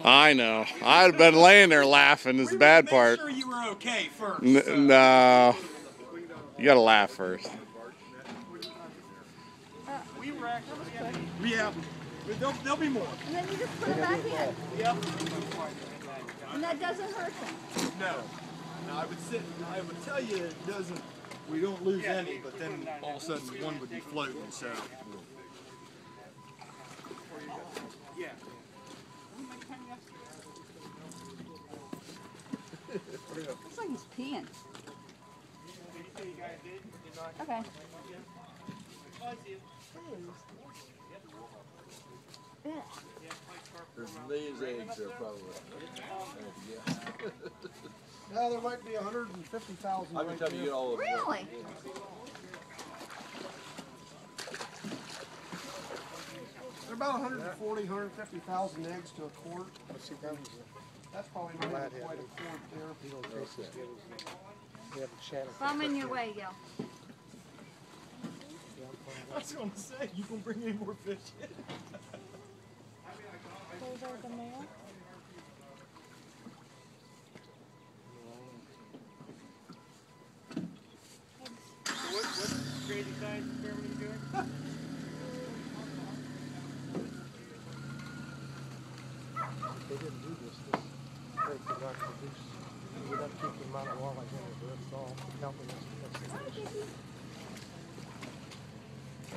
I know. I'd have been laying there laughing is the bad part. Make sure you were okay first. No. You gotta laugh first. Yeah. There'll be more. And then you just put it back in. Yep. And that doesn't hurt them. No. No, I would tell you it doesn't, we don't lose any, but then all of a sudden one would be floating, so. Yeah. Looks like he's peeing. Okay. These eggs are probably. No, there might be 150,000. I can tell you all of them. Really? They're about 140, 150,000 eggs to a quart. That's probably not even quite a quart there. If I'm in your way, Gil. I was going to say, you gonna bring any more fish in? Those are the male. What crazy size experiment are you doing? They didn't do this. They could not produce. We would have to keep the amount of walleye in it, but it's all helping us.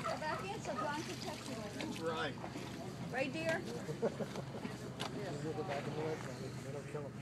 Go back in so John can touch you. That's right. Right, dear? Yeah. They go back in the woods, they don't kill them.